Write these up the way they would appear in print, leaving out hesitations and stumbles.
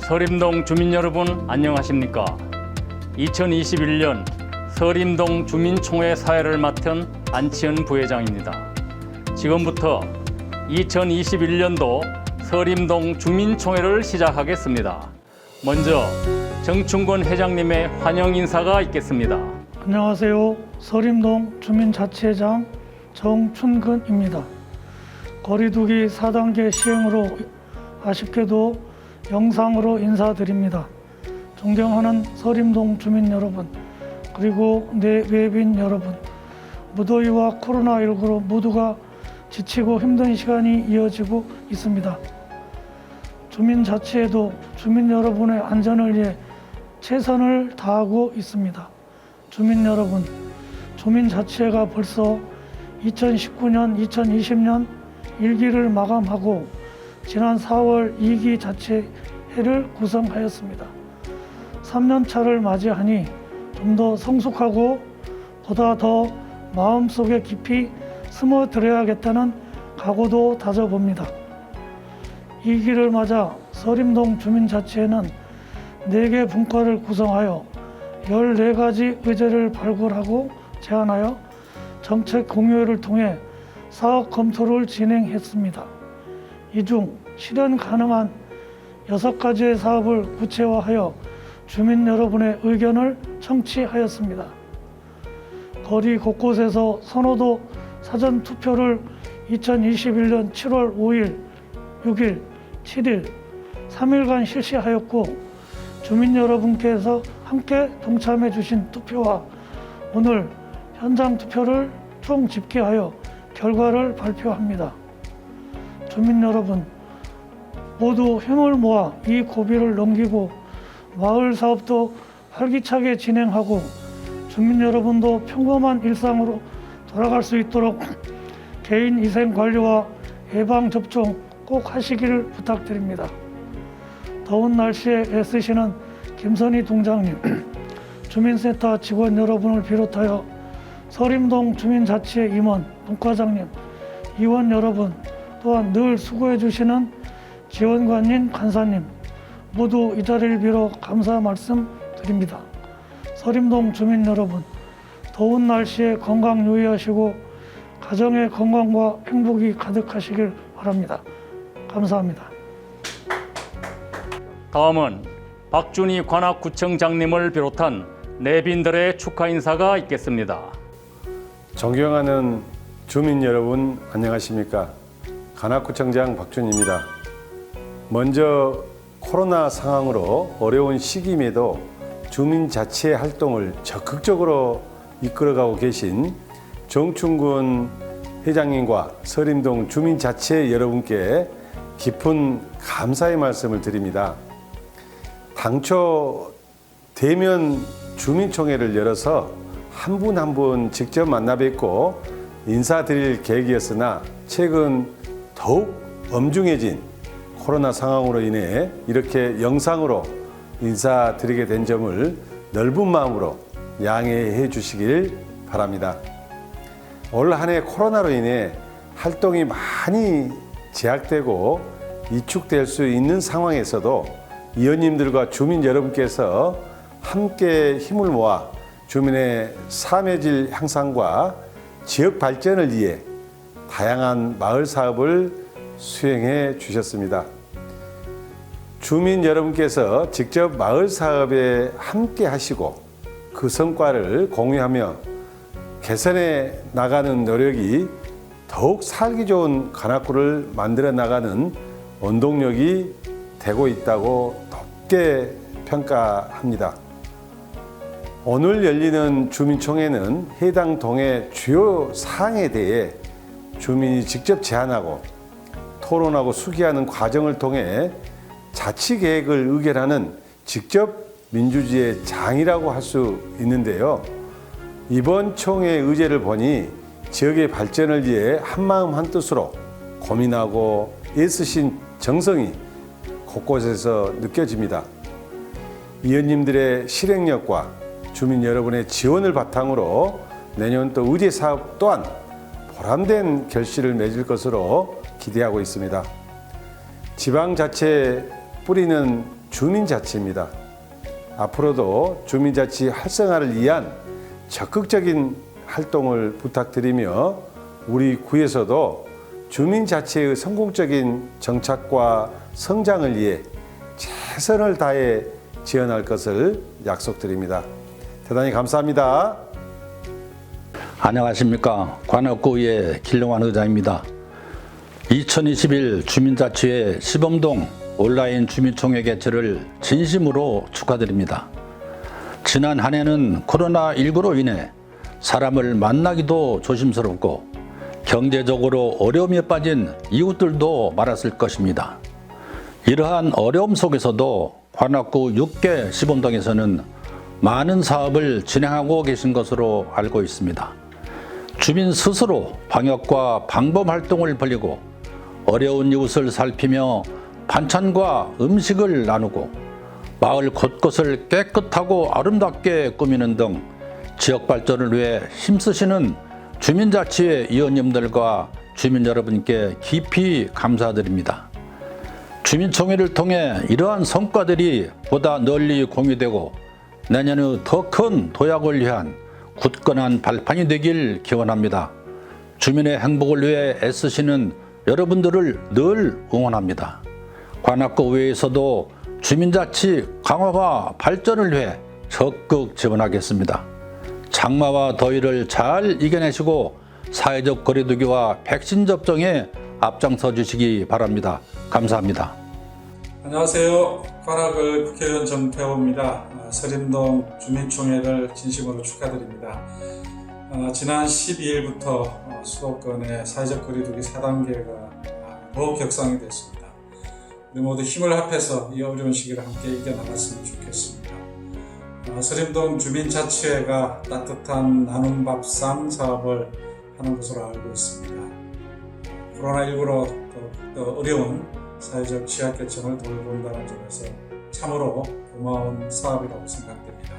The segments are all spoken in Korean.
서림동 주민 여러분 안녕하십니까? 2021년 서림동 주민총회 사회를 맡은 안치현 부회장입니다. 지금부터 2021년도 서림동 주민총회를 시작하겠습니다. 먼저 정춘권 회장님의 환영 인사가 있겠습니다. 안녕하세요. 서림동 주민자치회장 정춘근입니다. 거리두기 4단계 시행으로 아쉽게도 영상으로 인사드립니다. 존경하는 서림동 주민 여러분, 그리고 외빈 여러분, 무더위와 코로나19로 모두가 지치고 힘든 시간이 이어지고 있습니다. 주민자치회도 주민 여러분의 안전을 위해 최선을 다하고 있습니다. 주민 여러분, 주민자치회가 벌써 2019년, 2020년 1기를 마감하고 지난 4월 2기 자치회를 구성하였습니다. 3년차를 맞이하니 좀 더 성숙하고 보다 더 마음속에 깊이 스며들어야겠다는 각오도 다져봅니다. 2기를 맞아 서림동 주민자치회는 4개 분과를 구성하여 14가지 의제를 발굴하고 제안하여 정책 공유회를 통해 사업 검토를 진행했습니다. 이 중 실현 가능한 6가지의 사업을 구체화하여 주민 여러분의 의견을 청취하였습니다. 거리 곳곳에서 선호도 사전 투표를 2021년 7월 5일, 6일, 7일, 3일간 실시하였고 주민 여러분께서 함께 동참해 주신 투표와 오늘 현장 투표를 총 집계하여 결과를 발표합니다. 주민 여러분, 모두 힘을 모아 이 고비를 넘기고 마을 사업도 활기차게 진행하고 주민 여러분도 평범한 일상으로 돌아갈 수 있도록 개인 위생 관리와 예방 접종 꼭 하시기를 부탁드립니다. 더운 날씨에 애쓰시는 김선희 동장님, 주민센터 직원 여러분을 비롯하여 서림동 주민자치회 임원, 분과장님, 위원 여러분, 또한 늘 수고해 주시는 지원관님, 간사님 모두 이 자리를 빌어 감사 말씀 드립니다. 서림동 주민 여러분, 더운 날씨에 건강 유의하시고 가정의 건강과 행복이 가득하시길 바랍니다. 감사합니다. 다음은 박준희 관악구청장님을 비롯한 내빈들의 축하 인사가 있겠습니다. 존경하는 주민 여러분 안녕하십니까? 관악구청장 박준희입니다. 먼저 코로나 상황으로 어려운 시기임에도 주민자치회 활동을 적극적으로 이끌어가고 계신 정춘근 회장님과 서림동 주민자치회 여러분께 깊은 감사의 말씀을 드립니다. 당초 대면 주민총회를 열어서 한 분 한 분 직접 만나 뵙고 인사드릴 계획이었으나 최근 더욱 엄중해진 코로나 상황으로 인해 이렇게 영상으로 인사드리게 된 점을 넓은 마음으로 양해해 주시길 바랍니다. 올 한 해 코로나로 인해 활동이 많이 제약되고 위축될 수 있는 상황에서도 위원님들과 주민 여러분께서 함께 힘을 모아 주민의 삶의 질 향상과 지역 발전을 위해 다양한 마을 사업을 수행해 주셨습니다. 주민 여러분께서 직접 마을 사업에 함께 하시고 그 성과를 공유하며 개선해 나가는 노력이 더욱 살기 좋은 관악구를 만들어 나가는 원동력이 되고 있다고 높게 평가합니다. 오늘 열리는 주민총회는 해당 동의 주요 사항에 대해 주민이 직접 제안하고 토론하고 수기하는 과정을 통해 자치계획을 의결하는 직접 민주주의의 장이라고 할 수 있는데요. 이번 총회 의제를 보니 지역의 발전을 위해 한마음 한뜻으로 고민하고 애쓰신 정성이 곳곳에서 느껴집니다. 위원님들의 실행력과 주민 여러분의 지원을 바탕으로 내년도 의제 사업 또한 보람된 결실을 맺을 것으로 기대하고 있습니다. 지방자치에 뿌리는 주민자치입니다. 앞으로도 주민자치 활성화를 위한 적극적인 활동을 부탁드리며 우리 구에서도 주민자치의 성공적인 정착과 성장을 위해 최선을 다해 지원할 것을 약속드립니다. 대단히 감사합니다. 안녕하십니까. 관악구의 길롱환 의장입니다. 2021 주민자치회 시범동 온라인 주민총회 개최를 진심으로 축하드립니다. 지난 한 해는 코로나19로 인해 사람을 만나기도 조심스럽고 경제적으로 어려움에 빠진 이웃들도 많았을 것입니다. 이러한 어려움 속에서도 관악구 6개 시범동에서는 많은 사업을 진행하고 계신 것으로 알고 있습니다. 주민 스스로 방역과 방범 활동을 벌이고 어려운 이웃을 살피며 반찬과 음식을 나누고 마을 곳곳을 깨끗하고 아름답게 꾸미는 등 지역 발전을 위해 힘쓰시는 주민자치회 위원님들과 주민 여러분께 깊이 감사드립니다. 주민총회를 통해 이러한 성과들이 보다 널리 공유되고 내년의 더 큰 도약을 위한 굳건한 발판이 되길 기원합니다. 주민의 행복을 위해 애쓰시는 여러분들을 늘 응원합니다. 관악구 의회에서도 주민자치 강화와 발전을 위해 적극 지원하겠습니다. 장마와 더위를 잘 이겨내시고 사회적 거리두기와 백신 접종에 앞장서 주시기 바랍니다. 감사합니다. 안녕하세요. 관악을 국회의원 정태호입니다. 서림동 주민총회를 진심으로 축하드립니다. 지난 12일부터 수도권의 사회적 거리두기 4단계가 더욱 격상이 됐습니다. 우리 모두 힘을 합해서 이 어려운 시기를 함께 이겨나갔으면 좋겠습니다. 서림동 주민자치회가 따뜻한 나눔 밥상 사업을 하는 것으로 알고 있습니다. 코로나19로 더 어려운 사회적 취약계층을 돌본다는 점에서 참으로 고마운 사업이라고 생각됩니다.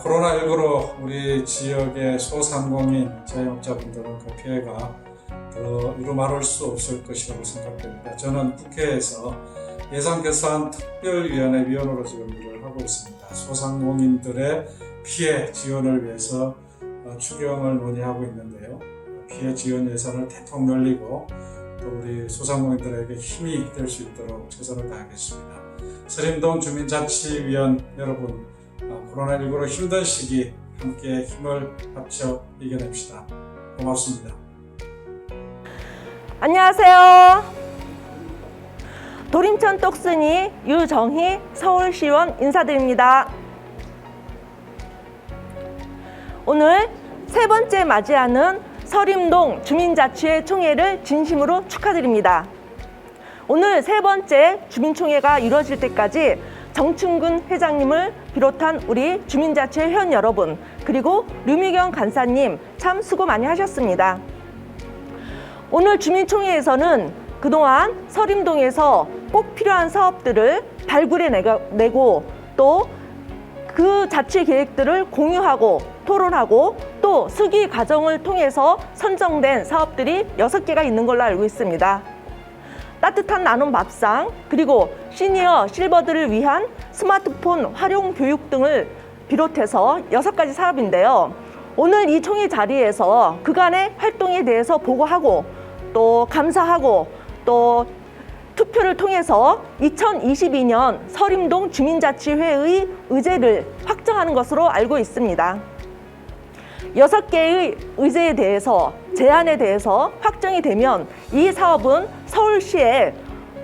코로나19로 우리 지역의 소상공인 자영업자분들은 그 피해가 더 이루 말할 수 없을 것이라고 생각됩니다. 저는 국회에서 예산결산 특별위원회 위원으로 지금 일을 하고 있습니다. 소상공인들의 피해 지원을 위해서 추경을 논의하고 있는데요. 피해 지원 예산을 대폭 늘리고 또 우리 소상공인들에게 힘이 될 수 있도록 최선을 다하겠습니다. 서림동 주민자치위원 여러분, 코로나19로 힘든 시기 함께 힘을 합쳐 이겨냅시다. 고맙습니다. 안녕하세요. 도림천 똑순이 유정희 서울시의원 인사드립니다. 오늘 세 번째 맞이하는 서림동 주민자치회 총회를 진심으로 축하드립니다. 오늘 세 번째 주민총회가 이루어질 때까지 정충근 회장님을 비롯한 우리 주민자치회 회원 여러분, 그리고 류미경 간사님 참 수고 많이 하셨습니다. 오늘 주민총회에서는 그동안 서림동에서 꼭 필요한 사업들을 발굴해내고 또 그 자치 계획들을 공유하고 토론하고 또 수기 과정을 통해서 선정된 사업들이 6개가 있는 걸로 알고 있습니다. 따뜻한 나눔 밥상, 그리고 시니어 실버들을 위한 스마트폰 활용 교육 등을 비롯해서 6가지 사업인데요. 오늘 이 총회 자리에서 그간의 활동에 대해서 보고하고 또 감사하고 또 투표를 통해서 2022년 서림동 주민자치회의 의제를 확정하는 것으로 알고 있습니다. 6개의 의제에 대해서, 제안에 대해서 확정이 되면 이 사업은 서울시에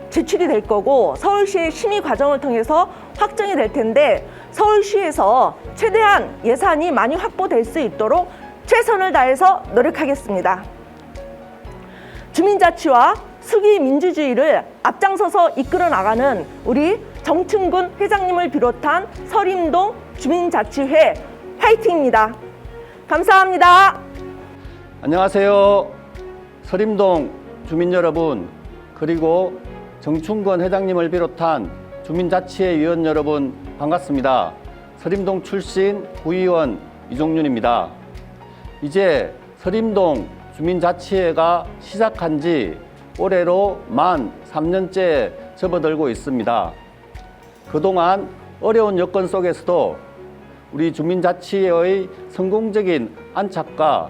제출이 될 거고 서울시의 심의 과정을 통해서 확정이 될 텐데 서울시에서 최대한 예산이 많이 확보될 수 있도록 최선을 다해서 노력하겠습니다. 주민자치와 수기 민주주의를 앞장서서 이끌어 나가는 우리 정충근 회장님을 비롯한 서림동 주민자치회 화이팅입니다. 감사합니다. 안녕하세요. 서림동 주민 여러분, 그리고 정충근 회장님을 비롯한 주민자치회 위원 여러분 반갑습니다. 서림동 출신 구의원 이종윤입니다. 이제 서림동 주민자치회가 시작한 지 올해로 만 3년째 접어들고 있습니다. 그동안 어려운 여건 속에서도 우리 주민자치의 성공적인 안착과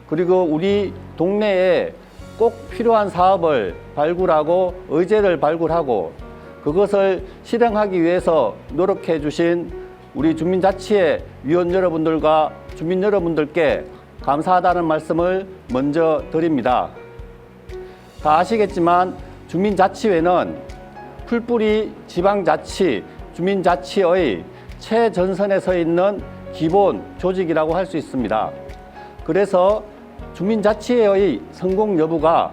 그리고 우리 동네에 꼭 필요한 사업을 발굴하고 의제를 발굴하고 그것을 실행하기 위해서 노력해 주신 우리 주민자치회 위원 여러분들과 주민 여러분들께 감사하다는 말씀을 먼저 드립니다. 다 아시겠지만 주민자치회는 풀뿌리 지방자치, 주민자치의 최전선에 서 있는 기본 조직이라고 할 수 있습니다. 그래서 주민자치회의 성공 여부가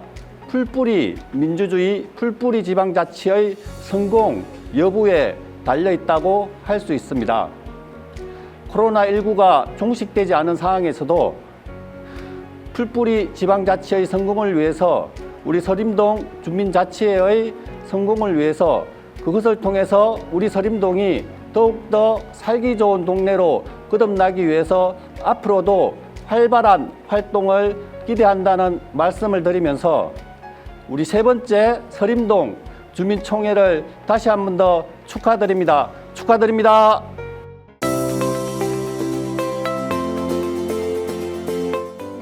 풀뿌리 민주주의, 풀뿌리 지방자치의 성공 여부에 달려 있다고 할 수 있습니다. 코로나19가 종식되지 않은 상황에서도 풀뿌리 지방자치의 성공을 위해서 우리 서림동 주민자치회의 성공을 위해서 그것을 통해서 우리 서림동이 더욱더 살기 좋은 동네로 거듭나기 위해서 앞으로도 활발한 활동을 기대한다는 말씀을 드리면서 우리 세 번째 서림동 주민총회를 다시 한 번 더 축하드립니다. 축하드립니다.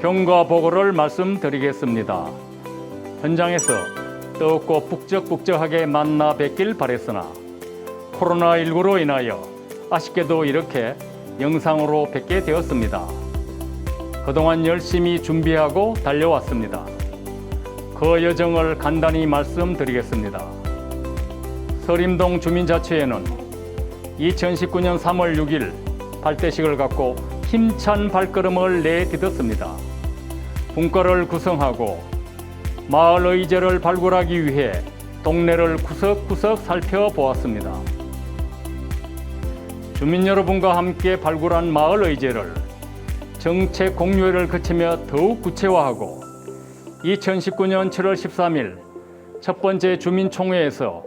경과 보고를 말씀드리겠습니다. 현장에서 뜨겁고 북적북적하게 만나 뵙길 바랬으나 코로나19로 인하여 아쉽게도 이렇게 영상으로 뵙게 되었습니다. 그동안 열심히 준비하고 달려왔습니다. 그 여정을 간단히 말씀드리겠습니다. 서림동 주민자치회는 2019년 3월 6일 발대식을 갖고 힘찬 발걸음을 내딛었습니다. 분과를 구성하고 마을 의제를 발굴하기 위해 동네를 구석구석 살펴보았습니다. 주민 여러분과 함께 발굴한 마을 의제를 정책 공유회를 거치며 더욱 구체화하고 2019년 7월 13일 첫 번째 주민총회에서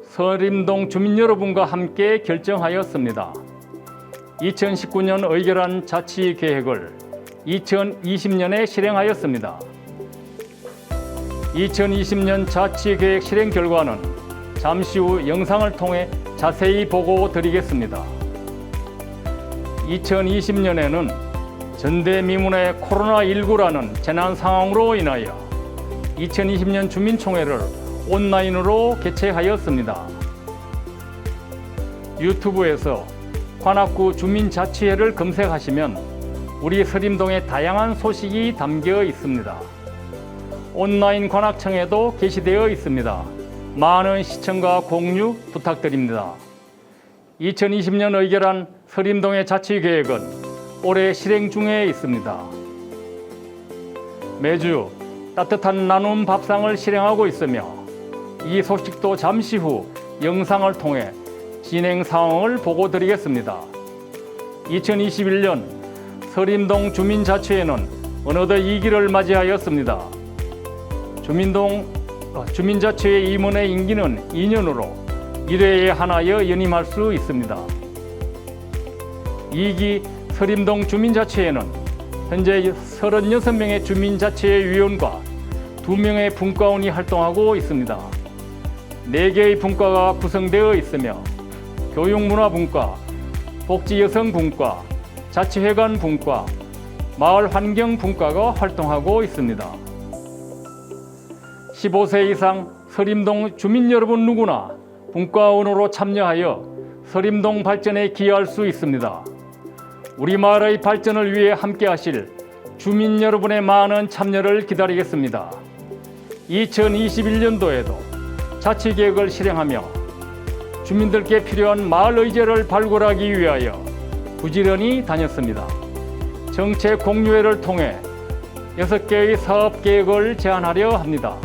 서림동 주민 여러분과 함께 결정하였습니다. 2019년 의결한 자치계획을 2020년에 실행하였습니다. 2020년 자치계획 실행 결과는 잠시 후 영상을 통해 자세히 보고 드리겠습니다. 2020년에는 전대미문의 코로나19라는 재난 상황으로 인하여 2020년 주민총회를 온라인으로 개최하였습니다. 유튜브에서 관악구 주민자치회를 검색하시면 우리 서림동의 다양한 소식이 담겨 있습니다. 온라인 관악청에도 게시되어 있습니다. 많은 시청과 공유 부탁드립니다. 2020년 의결한 서림동의 자치계획은 올해 실행 중에 있습니다. 매주 따뜻한 나눔 밥상을 실행하고 있으며 이 소식도 잠시 후 영상을 통해 진행 상황을 보고 드리겠습니다. 2021년 서림동 주민자치회는 어느덧 2기를 맞이하였습니다. 주민자치회 임원의 임기는 2년으로 1회에 하나여 연임할 수 있습니다. 2기 서림동 주민자치회는 현재 36명의 주민자치회 위원과 2명의 분과원이 활동하고 있습니다. 4개의 분과가 구성되어 있으며 교육문화분과, 복지여성분과, 자치회관분과, 마을환경분과가 활동하고 있습니다. 15세 이상 서림동 주민 여러분 누구나 분과원으로 참여하여 서림동 발전에 기여할 수 있습니다. 우리 마을의 발전을 위해 함께하실 주민 여러분의 많은 참여를 기다리겠습니다. 2021년도에도 자치계획을 실행하며 주민들께 필요한 마을 의제를 발굴하기 위하여 부지런히 다녔습니다. 정책 공유회를 통해 6개의 사업계획을 제안하려 합니다.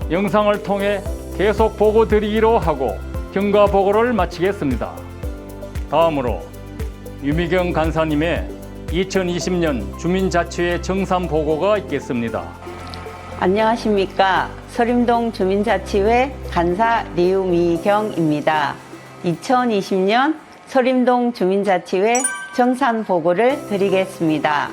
영상을 통해 계속 보고 드리기로 하고 경과 보고를 마치겠습니다. 다음으로 유미경 간사님의 2020년 주민자치회 정산 보고가 있겠습니다. 안녕하십니까. 서림동 주민자치회 간사 류미경입니다. 2020년 서림동 주민자치회 정산 보고를 드리겠습니다.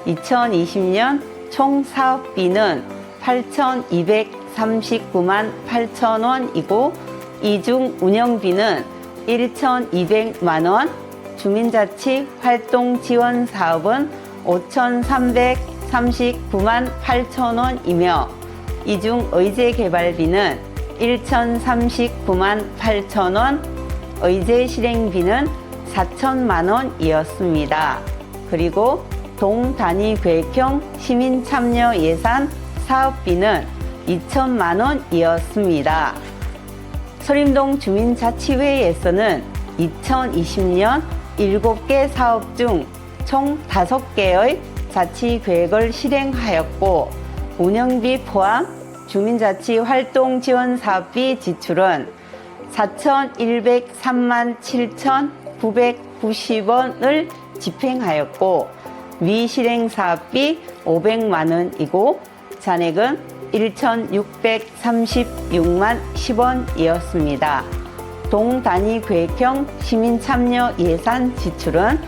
2020년 총 사업비는 8,239만 8천 원이고 이 중 운영비는 1,200만 원, 주민자치 활동 지원 사업은 5,339만 8천 원이며 이 중 의제 개발비는 1,039만 8천 원, 의제 실행비는 4천만 원이었습니다. 그리고 동단위 계획형 시민 참여 예산 사업비는 2천만 원이었습니다. 서림동 주민자치회에서는 2020년 7개 사업 중 총 5개의 자치계획을 실행하였고 운영비 포함 주민자치 활동 지원 사업비 지출은 4,103만 7,990원을 집행하였고 미실행 사업비 500만 원이고 잔액은 1,636만 10원이었습니다. 동단위 계획형 시민 참여 예산 지출은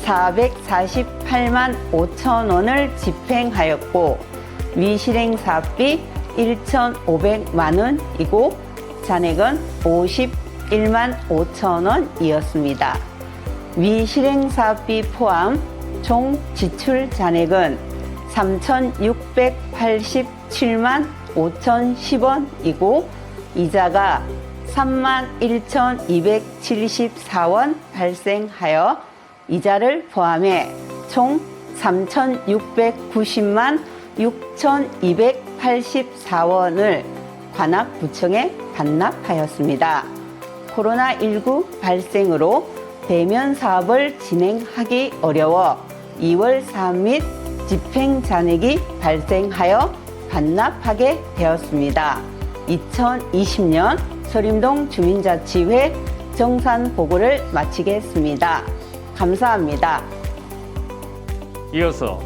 448만 5천 원을 집행하였고 미실행 사업비 1,500만 원이고 잔액은 51만 5천 원이었습니다. 미실행 사업비 포함 총 지출 잔액은 3,687만 5,010원이고 이자가 3만 1,274원 발생하여 이자를 포함해 총 3,690만 6,284원을 관악구청에 반납하였습니다. 코로나19 발생으로 대면 사업을 진행하기 어려워 2월 사업 및 집행 잔액이 발생하여 반납하게 되었습니다. 2020년 서림동 주민자치회 정산 보고를 마치겠습니다. 감사합니다. 이어서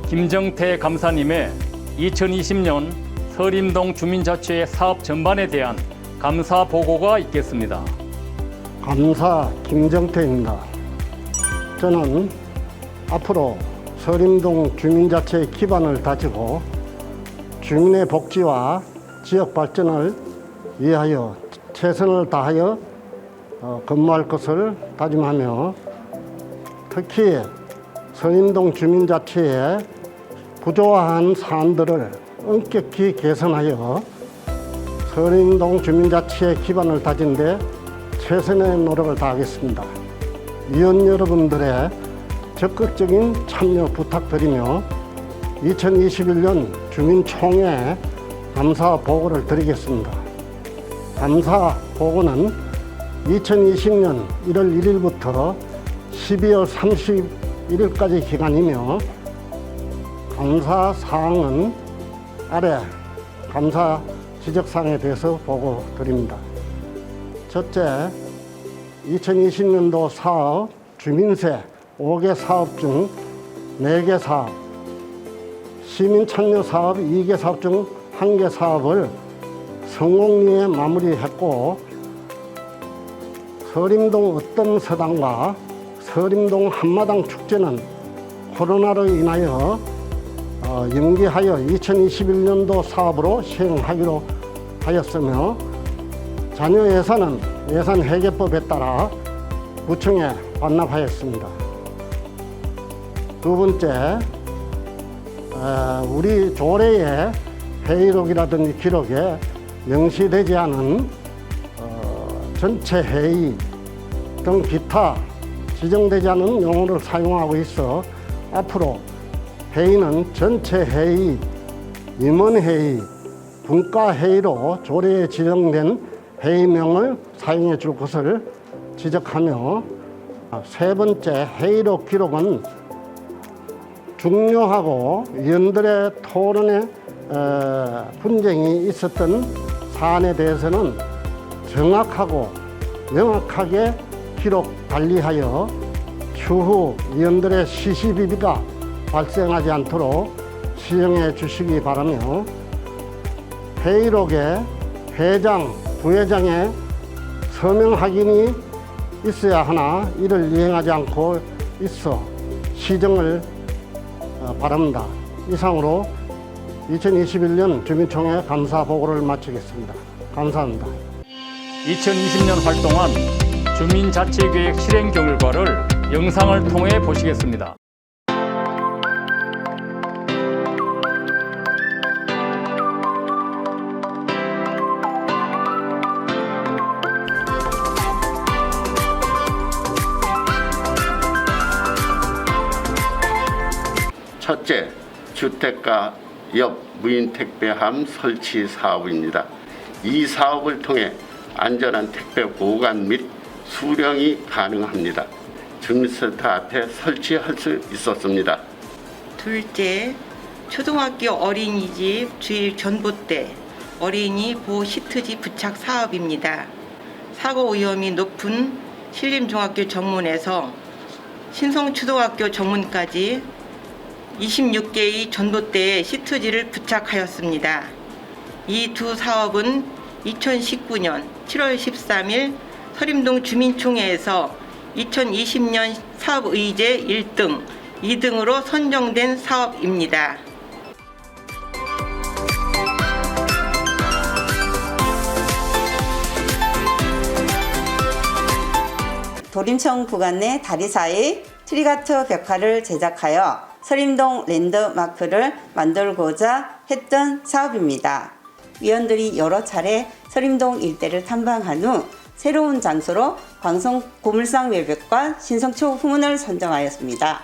김정태 감사님의 2020년 서림동 주민자치회 사업 전반에 대한 감사 보고가 있겠습니다. 감사 김정태입니다. 저는 앞으로 서림동 주민자치의 기반을 다지고 주민의 복지와 지역 발전을 위하여 최선을 다하여 근무할 것을 다짐하며 특히 서림동 주민자치의 부조화한 사안들을 엄격히 개선하여 서림동 주민자치의 기반을 다진 데 최선의 노력을 다하겠습니다. 위원 여러분들의 적극적인 참여 부탁드리며 2021년 주민총회 감사 보고를 드리겠습니다. 감사 보고는 2020년 1월 1일부터 12월 31일까지 기간이며 감사 사항은 아래 감사 지적사항에 대해서 보고 드립니다. 첫째, 2020년도 사업 주민세 5개 사업 중 4개 사업, 시민참여 사업 2개 사업 중 1개 사업을 성공리에 마무리했고 서림동 어떤 서당과 서림동 한마당 축제는 코로나로 인하여 연기하여 2021년도 사업으로 시행하기로 하였으며 잔여 예산은 예산 회계법에 따라 구청에 반납하였습니다. 두 번째, 우리 조례의 회의록이라든지 기록에 명시되지 않은 전체 회의 등 기타 지정되지 않은 용어를 사용하고 있어 앞으로 회의는 전체 회의, 임원회의, 분과회의로 조례에 지정된 회의명을 사용해 줄 것을 지적하며 세 번째, 회의록 기록은 중요하고 위원들의 토론에 분쟁이 있었던 사안에 대해서는 정확하고 명확하게 기록 관리하여 추후 위원들의 시시비비가 발생하지 않도록 시정해 주시기 바라며 회의록에 회장, 부회장의 서명 확인이 있어야 하나 이를 이행하지 않고 있어 시정을 바랍니다. 이상으로 2021년 주민총회 감사 보고를 마치겠습니다. 감사합니다. 2020년 활동한 주민자치계획 실행 결과를 영상을 통해 보시겠습니다. 첫째, 주택가 옆 무인 택배함 설치 사업입니다. 이 사업을 통해 안전한 택배 보관 및 수령이 가능합니다. 주민센터 앞에 설치할 수 있었습니다. 둘째, 초등학교 어린이집 주일 전봇대 어린이 보호 시트지 부착 사업입니다. 사고 위험이 높은 신림중학교 정문에서 신성초등학교 정문까지 26개의 전봇대에 시트지를 부착하였습니다. 이 두 사업은 2019년 7월 13일 서림동 주민총회에서 2020년 사업의제 1등, 2등으로 선정된 사업입니다. 도림청 구간 내 다리 사이 트리가트 벽화를 제작하여 서림동 랜드마크를 만들고자 했던 사업입니다. 위원들이 여러 차례 서림동 일대를 탐방한 후 새로운 장소로 광성 고물상 외벽과 신성초 후문을 선정하였습니다.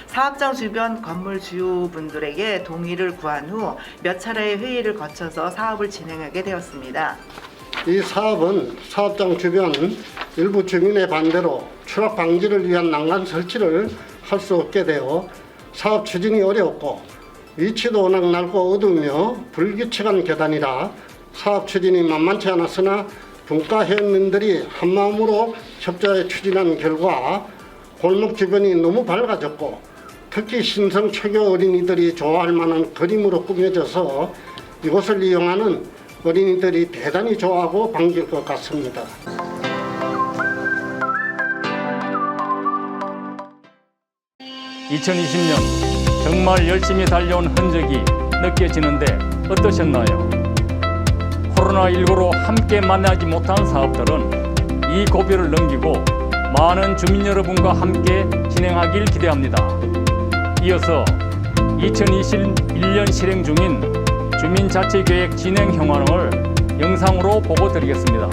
사업장 주변 건물 주요분들에게 동의를 구한 후 몇 차례의 회의를 거쳐서 사업을 진행하게 되었습니다. 이 사업은 사업장 주변 일부 주민의 반대로 추락 방지를 위한 난간 설치를 할 수 없게 되어 사업 추진이 어려웠고 위치도 워낙 넓고 어두우며 불규칙한 계단이라 사업 추진이 만만치 않았으나 분과 회원님들이 한마음으로 협조해 추진한 결과 골목 주변이 너무 밝아졌고 특히 신성 초교 어린이들이 좋아할 만한 그림으로 꾸며져서 이곳을 이용하는 어린이들이 대단히 좋아하고 반길 것 같습니다. (2020년) 정말 열심히 달려온 흔적이 느껴지는데 어떠셨나요? 코로나19로 함께 만나지 못한 사업들은 이 고비를 넘기고 많은 주민 여러분과 함께 진행하길 기대합니다. 이어서 2021년 실행 중인 주민자치계획 진행 현황을 영상으로 보고 드리겠습니다.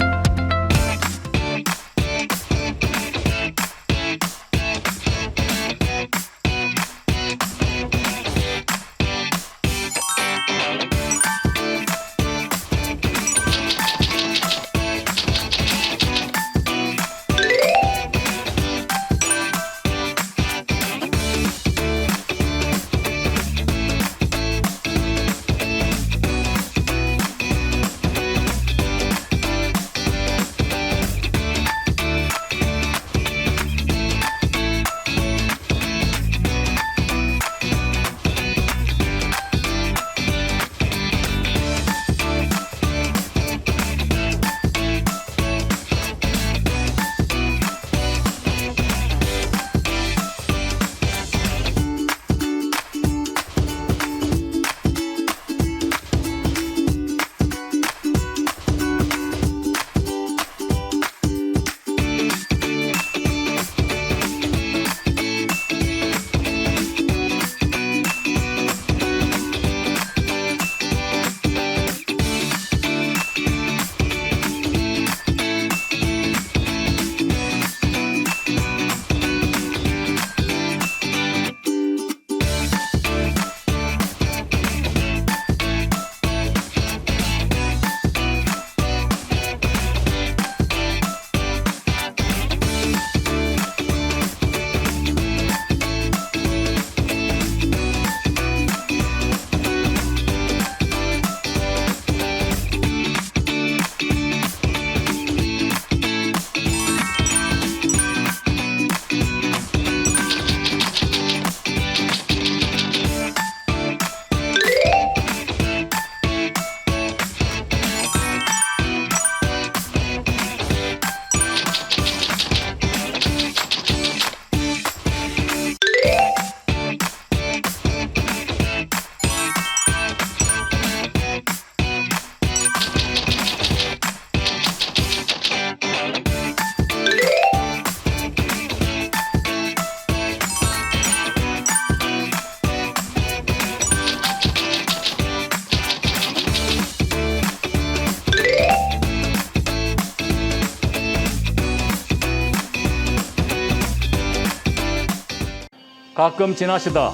가끔 지나시다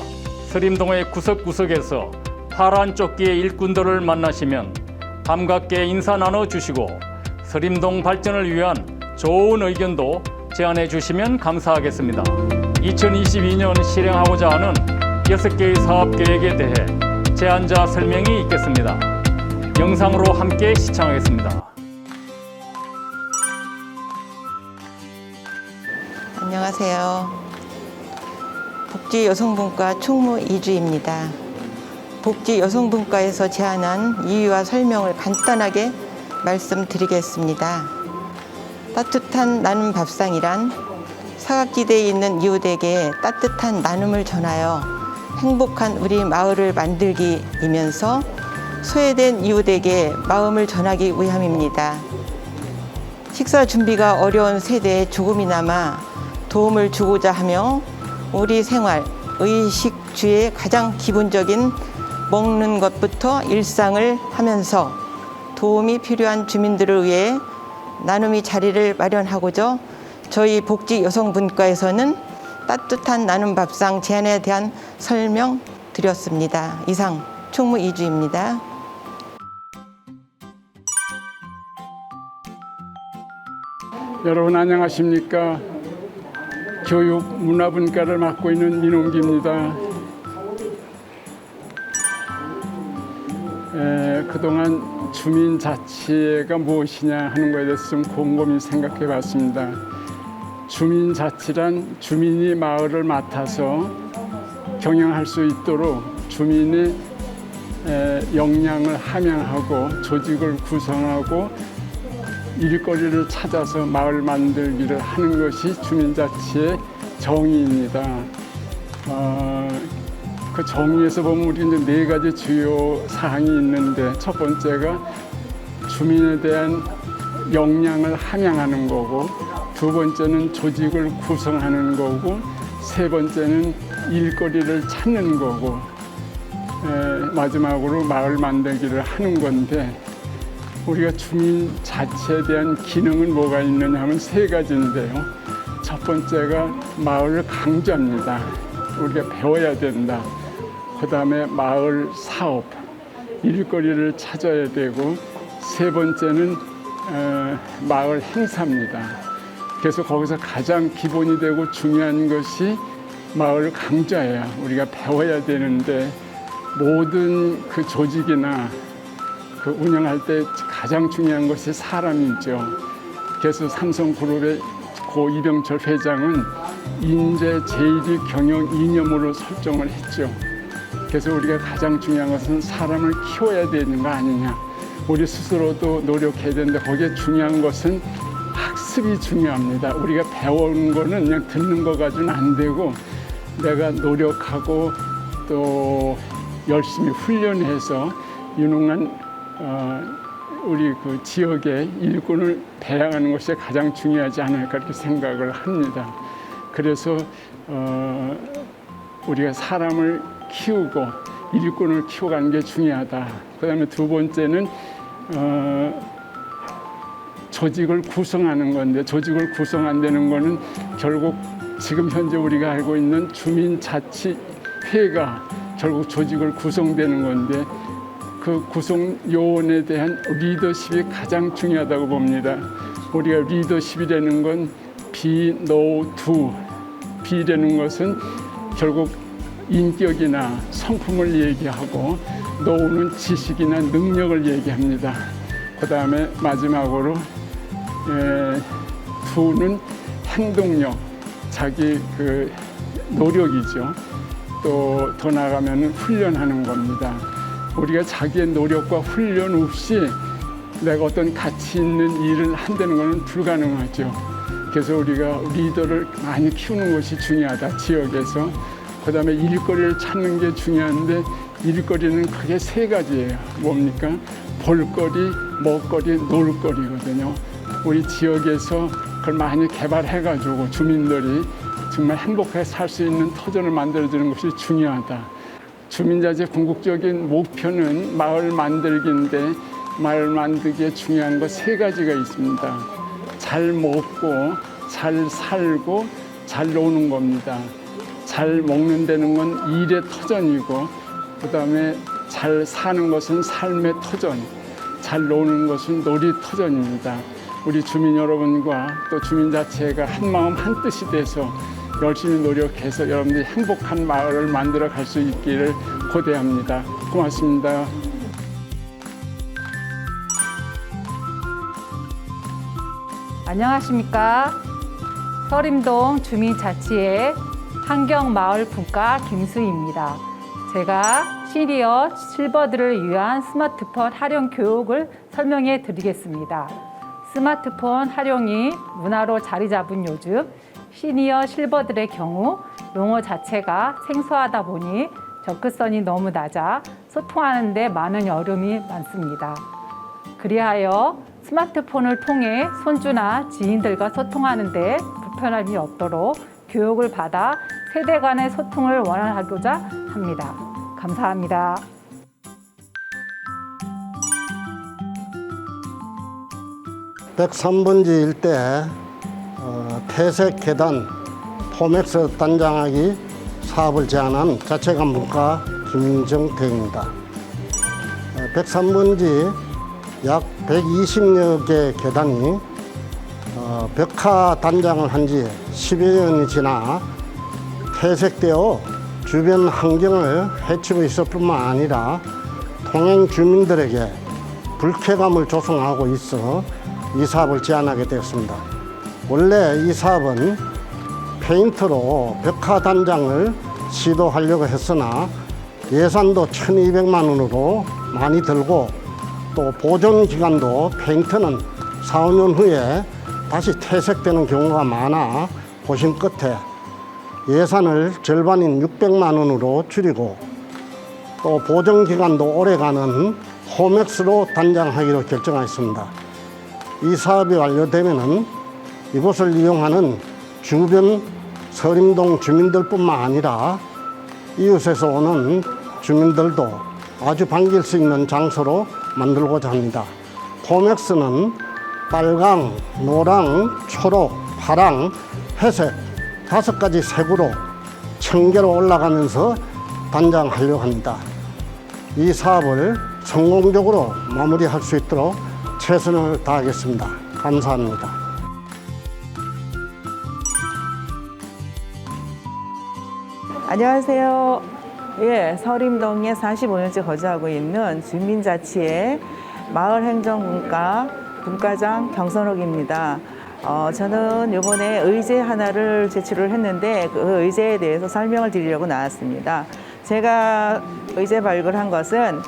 서림동의 구석구석에서 파란 조끼의 일꾼들을 만나시면 반갑게 인사 나눠주시고 서림동 발전을 위한 좋은 의견도 제안해 주시면 감사하겠습니다. 2022년 실행하고자 하는 6개의 사업 계획에 대해 제안자 설명이 있겠습니다. 영상으로 함께 시청하겠습니다. 안녕하세요. 복지여성분과 총무 이주입니다. 복지여성분과에서 제안한 이유와 설명을 간단하게 말씀드리겠습니다. 따뜻한 나눔 밥상이란 사각지대에 있는 이웃에게 따뜻한 나눔을 전하여 행복한 우리 마을을 만들기이면서 소외된 이웃에게 마음을 전하기 위함입니다. 식사 준비가 어려운 세대에 조금이나마 도움을 주고자 하며 우리 생활, 의식주의 가장 기본적인 먹는 것부터 일상을 하면서 도움이 필요한 주민들을 위해 나눔의 자리를 마련하고자 저희 복지여성분과에서는 따뜻한 나눔 밥상 제안에 대한 설명 드렸습니다. 이상 총무 이주입니다. 여러분 안녕하십니까? 교육문화분과를 맡고 있는 민홍기입니다. 그동안 주민자치가 무엇이냐 하는 것에 대해서 좀 곰곰이 생각해 봤습니다. 주민자치란 주민이 마을을 맡아서 경영할 수 있도록 주민의 역량을 함양하고 조직을 구성하고 일거리를 찾아서 마을 만들기를 하는 것이 주민자치의 정의입니다. 그 정의에서 보면 우리 이제 4가지 주요 사항이 있는데 첫 번째가 주민에 대한 역량을 함양하는 거고, 두 번째는 조직을 구성하는 거고, 세 번째는 일거리를 찾는 거고, 마지막으로 마을 만들기를 하는 건데, 우리가 주민 자체에 대한 기능은 뭐가 있느냐 하면 3가지인데요. 첫 번째가 마을 강좌입니다. 우리가 배워야 된다. 그 다음에 마을 사업, 일거리를 찾아야 되고, 세 번째는 마을 행사입니다. 그래서 거기서 가장 기본이 되고 중요한 것이 마을 강좌예요. 우리가 배워야 되는데 모든 그 조직이나 그 운영할 때 가장 중요한 것이 사람이죠. 그래서 삼성그룹의 고 이병철 회장은 인재, 제일이 경영 이념으로 설정을 했죠. 그래서 우리가 가장 중요한 것은 사람을 키워야 되는 거 아니냐. 우리 스스로도 노력해야 되는데 거기에 중요한 것은 학습이 중요합니다. 우리가 배우는 거는 그냥 듣는 거 가지고는 안 되고 내가 노력하고 또 열심히 훈련해서 유능한 우리 그 지역의 일꾼을 배양하는 것이 가장 중요하지 않을까 이렇게 생각을 합니다. 그래서 우리가 사람을 키우고 일꾼을 키워가는 게 중요하다. 그다음에 두 번째는 조직을 구성하는 건데, 조직을 구성한다는 거는 결국 지금 현재 우리가 알고 있는 주민자치회가 결국 조직을 구성되는 건데, 그 구성 요원에 대한 리더십이 가장 중요하다고 봅니다. 우리가 리더십이라는 건 비, 노, 두. 비라는 것은 결국 인격이나 성품을 얘기하고, 노는 지식이나 능력을 얘기합니다. 그 다음에 마지막으로 두는 행동력, 자기 그 노력이죠. 또 더 나아가면 훈련하는 겁니다. 우리가 자기의 노력과 훈련 없이 내가 어떤 가치 있는 일을 한다는 것은 불가능하죠. 그래서 우리가 리더를 많이 키우는 것이 중요하다, 지역에서. 그 다음에 일거리를 찾는 게 중요한데, 일거리는 크게 3가지예요. 뭡니까? 볼거리, 먹거리, 놀거리거든요. 우리 지역에서 그걸 많이 개발해가지고 주민들이 정말 행복하게 살 수 있는 터전을 만들어주는 것이 중요하다. 주민자치 궁극적인 목표는 마을 만들기인데, 마을 만들기에 중요한 거 3가지가 있습니다. 잘 먹고, 잘 살고, 잘 노는 겁니다. 잘 먹는다는 건 일의 터전이고, 그다음에 잘 사는 것은 삶의 터전, 잘 노는 것은 놀이터전입니다. 우리 주민 여러분과 또 주민자치회가 한마음 한뜻이 돼서 열심히 노력해서 여러분들이 행복한 마을을 만들어 갈 수 있기를 고대합니다. 고맙습니다. 안녕하십니까. 서림동 주민자치회 환경마을분과 김수희입니다. 제가 시니어 실버들을 위한 스마트폰 활용 교육을 설명해 드리겠습니다. 스마트폰 활용이 문화로 자리 잡은 요즘 시니어 실버들의 경우 용어 자체가 생소하다 보니 접근성이 너무 낮아 소통하는 데 많은 어려움이 많습니다. 그리하여 스마트폰을 통해 손주나 지인들과 소통하는 데 불편함이 없도록 교육을 받아 세대 간의 소통을 원활하고자 합니다. 감사합니다. (103번지) 일대 태색 계단 포맥스 단장하기 사업을 제안한 자체관문과 김정태입니다. 103번지 약 120여 개 계단이 벽화 단장을 한 지 10여 년이 지나 퇴색되어 주변 환경을 해치고 있을 뿐만 아니라 통행 주민들에게 불쾌감을 조성하고 있어 이 사업을 제안하게 되었습니다. 원래 이 사업은 페인트로 벽화 단장을 시도하려고 했으나 예산도 1,200만 원으로 많이 들고 또 보존 기간도 페인트는 4, 5년 후에 다시 퇴색되는 경우가 많아 보신 끝에 예산을 절반인 600만 원으로 줄이고 또 보존 기간도 오래가는 포맥스로 단장하기로 결정하였습니다. 이 사업이 완료되면은 이곳을 이용하는 주변 서림동 주민들뿐만 아니라 이웃에서 오는 주민들도 아주 반길 수 있는 장소로 만들고자 합니다. 포맥스는 빨강, 노랑, 초록, 파랑, 회색 5가지 색으로 층계로 올라가면서 단장하려고 합니다. 이 사업을 성공적으로 마무리할 수 있도록 최선을 다하겠습니다. 감사합니다. 안녕하세요. 서림동에 45년째 거주하고 있는 주민자치회 마을행정분과 분과장 경선옥입니다. 저는 이번에 의제 하나를 제출을 했는데 그 의제에 대해서 설명을 드리려고 나왔습니다. 제가 의제 발굴한 것은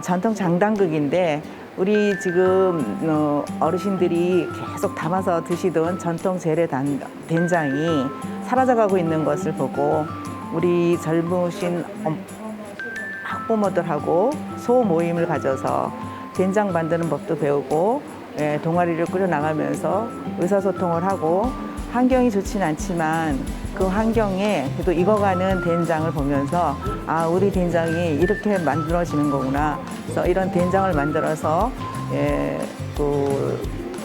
전통 장단극인데 우리 지금 어르신들이 계속 담아서 드시던 전통 재래 된장이 사라져가고 있는 것을 보고 우리 젊으신 학부모들하고 소모임을 가져서 된장 만드는 법도 배우고 동아리를 꾸려나가면서 의사소통을 하고 환경이 좋진 않지만 그 환경에 그래도 익어가는 된장을 보면서 아 우리 된장이 이렇게 만들어지는 거구나. 그래서 이런 된장을 만들어서 또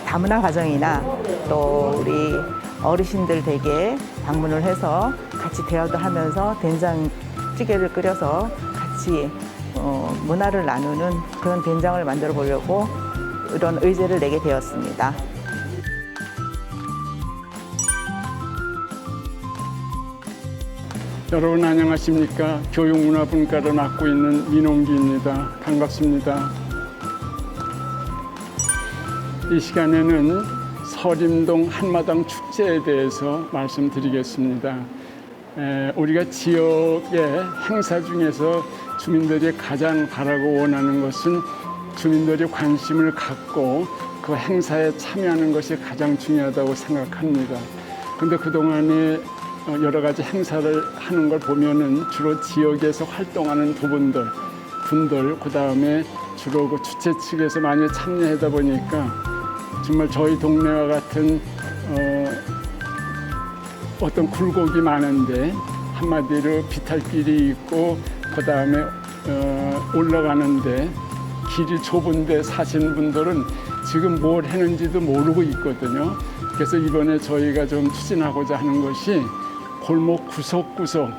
다문화 가정이나 또 우리 어르신들 댁에 방문을 해서 같이 대화도 하면서 된장찌개를 끓여서 같이 문화를 나누는 그런 된장을 만들어 보려고 이런 의제를 내게 되었습니다. 여러분 안녕하십니까? 교육문화분과를 맡고 있는 민홍기입니다. 반갑습니다. 이 시간에는 서림동 한마당 축제에 대해서 말씀드리겠습니다. 우리가 지역의 행사 중에서 주민들이 가장 바라고 원하는 것은 주민들이 관심을 갖고 그 행사에 참여하는 것이 가장 중요하다고 생각합니다. 그런데 그동안에 여러 가지 행사를 하는 걸 보면은 주로 지역에서 활동하는 분들, 그 다음에 주로 그 주최 측에서 많이 참여하다 보니까 정말 저희 동네와 같은 어떤 굴곡이 많은데 한마디로 비탈길이 있고 그 다음에 올라가는데 길이 좁은데 사시는 분들은 지금 뭘 했는지도 모르고 있거든요. 그래서 이번에 저희가 좀 추진하고자 하는 것이 골목 구석구석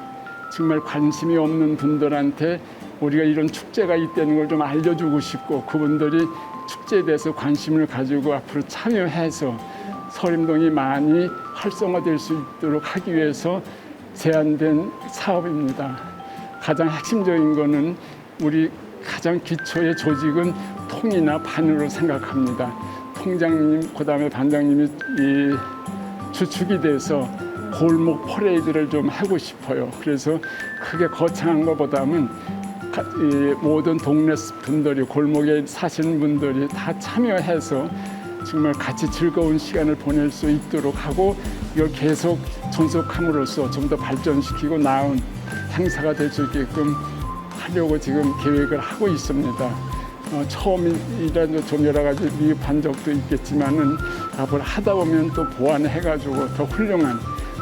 정말 관심이 없는 분들한테 우리가 이런 축제가 있다는 걸 좀 알려주고 싶고, 그분들이 축제에 대해서 관심을 가지고 앞으로 참여해서 서림동이 많이 활성화될 수 있도록 하기 위해서 제안된 사업입니다. 가장 핵심적인 거는 우리 가장 기초의 조직은 통이나 반으로 생각합니다. 통장님, 그다음에 반장님이 이 주축이 돼서 골목 퍼레이드를 좀 하고 싶어요. 그래서 크게 거창한 것보다는 이 모든 동네 분들이, 골목에 사시는 분들이 다 참여해서 정말 같이 즐거운 시간을 보낼 수 있도록 하고, 이걸 계속 존속함으로써 좀 더 발전시키고 나은 행사가 될 수 있게끔 하려고 지금 계획을 하고 있습니다. 처음이라도 좀 여러 가지 미흡한 적도 있겠지만은 앞으로 하다 보면 또 보완해가지고 더 훌륭한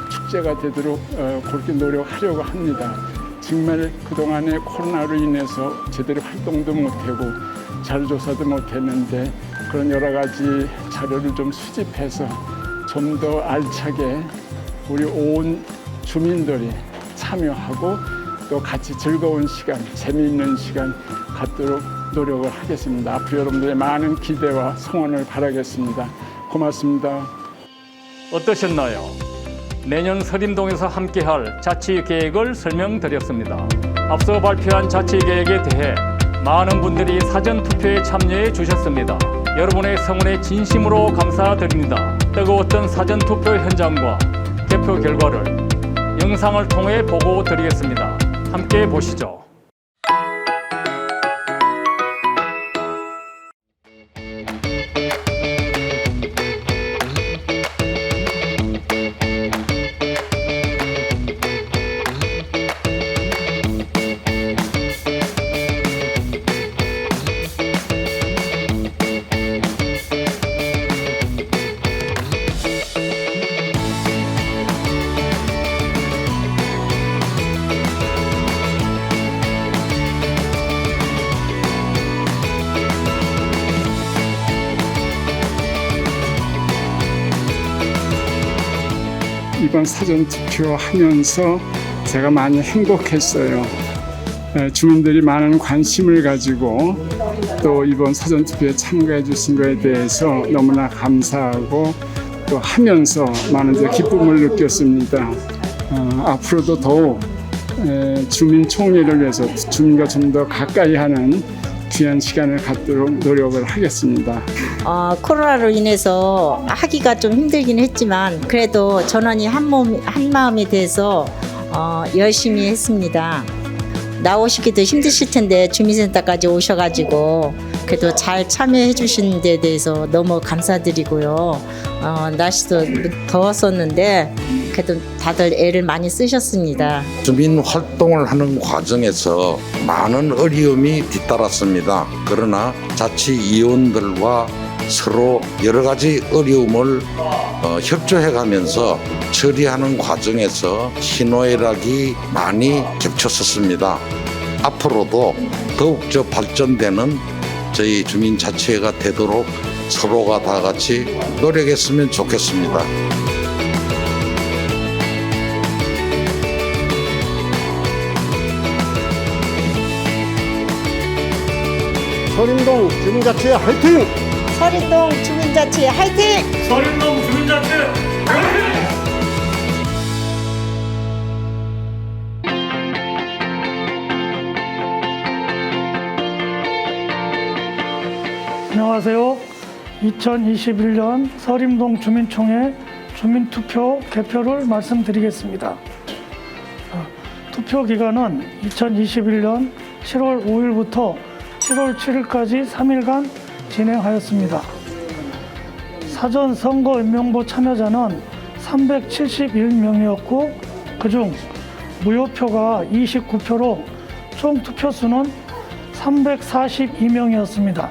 축제가 되도록 그렇게 노력하려고 합니다. 정말 그동안에 코로나로 인해서 제대로 활동도 못하고 자료조사도 못했는데, 그런 여러 가지 자료를 좀 수집해서 좀 더 알차게 우리 온 주민들이 참여하고 또 같이 즐거운 시간, 재미있는 시간 갖도록 노력을 하겠습니다. 앞으로 여러분들의 많은 기대와 성원을 바라겠습니다. 고맙습니다. 어떠셨나요? 내년 서림동에서 함께할 자치계획을 설명드렸습니다. 앞서 발표한 자치계획에 대해 많은 분들이 사전투표에 참여해 주셨습니다. 여러분의 성원에 진심으로 감사드립니다. 뜨거웠던 사전투표 현장과 개표 결과를 영상을 통해 보고 드리겠습니다. 함께 보시죠. 이번 사전투표 하면서 제가 많이 행복했어요. 주민들이 많은 관심을 가지고 또 이번 사전투표에 참가해 주신 것에 대해서 너무나 감사하고, 또 하면서 많은 기쁨을 느꼈습니다. 앞으로도 더욱 주민총회를 위해서 주민과 좀 더 가까이 하는 귀한 시간을 갖도록 노력을 하겠습니다. 코로나로 인해서 하기가 좀 힘들긴 했지만 그래도 전원이 한 마음이 돼서 열심히 했습니다. 나오시기도 힘드실 텐데 주민센터까지 오셔가지고 그래도 잘 참여해 주신 데 대해서 너무 감사드리고요. 날씨도 더웠었는데 그래도 다들 애를 많이 쓰셨습니다. 주민 활동을 하는 과정에서 많은 어려움이 뒤따랐습니다. 그러나 자치위원들과 서로 여러 가지 어려움을 협조해가면서 처리하는 과정에서 희노애락이 많이 겹쳤었습니다. 앞으로도 더욱 발전되는 저희 주민자치회가 되도록 서로가 다 같이 노력했으면 좋겠습니다. 서림동 주민자치회 화이팅! 서림동 주민자치회 화이팅! 서림동 주민자치회 화이팅! 안녕하세요. 2021년 서림동 주민총회 주민투표 개표를 말씀드리겠습니다. 투표 기간은 2021년 7월 5일부터 7월 7일까지 3일간 진행하였습니다. 사전 선거 임명부 참여자는 371명이었고 그중 무효표가 29표로 총 투표수는 342명이었습니다.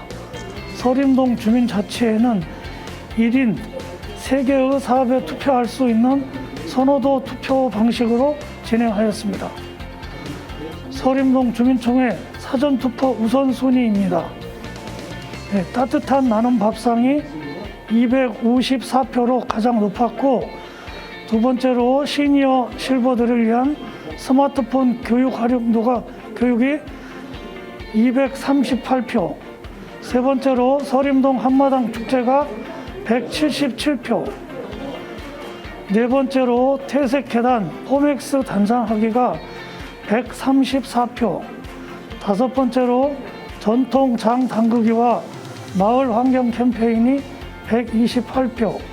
서림동 주민자치회는 1인 3개의 사업에 투표할 수 있는 선호도 투표 방식으로 진행하였습니다. 서림동 주민총회 사전투표 우선순위입니다. 따뜻한 나눔 밥상이 254표로 가장 높았고 두 번째로 시니어 실버들을 위한 스마트폰 교육 활용도가 교육이 238표. 세 번째로 서림동 한마당 축제가 177표. 네 번째로 퇴색 계단 포맥스 단장하기가 134표. 다섯 번째로 전통 장 담그기와 마을 환경 캠페인이 128표.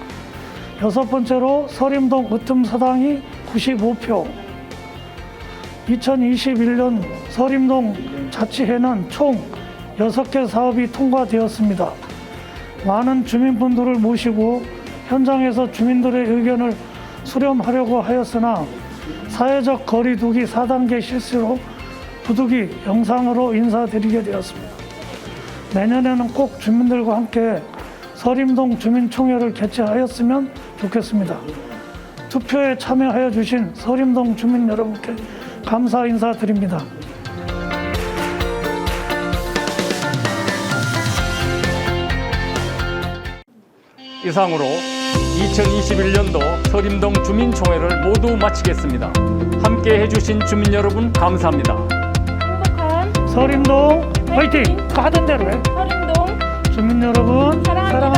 여섯 번째로 서림동 으뜸사당이 95표. 2021년 서림동 자치회는 총 6개 사업이 통과되었습니다. 많은 주민분들을 모시고 현장에서 주민들의 의견을 수렴하려고 하였으나 사회적 거리두기 4단계 실시로 부득이 영상으로 인사드리게 되었습니다. 내년에는 꼭 주민들과 함께 서림동 주민총회를 개최하였으면 좋겠습니다. 투표에 참여하여 주신 서림동 주민 여러분께 감사 인사드립니다. 이상으로 2021년도 서림동 주민총회를 모두 마치겠습니다. 함께 해주신 주민 여러분 감사합니다. 서림동 화이팅! 하던 대로 해. 서림동 주민 여러분 사랑합니다.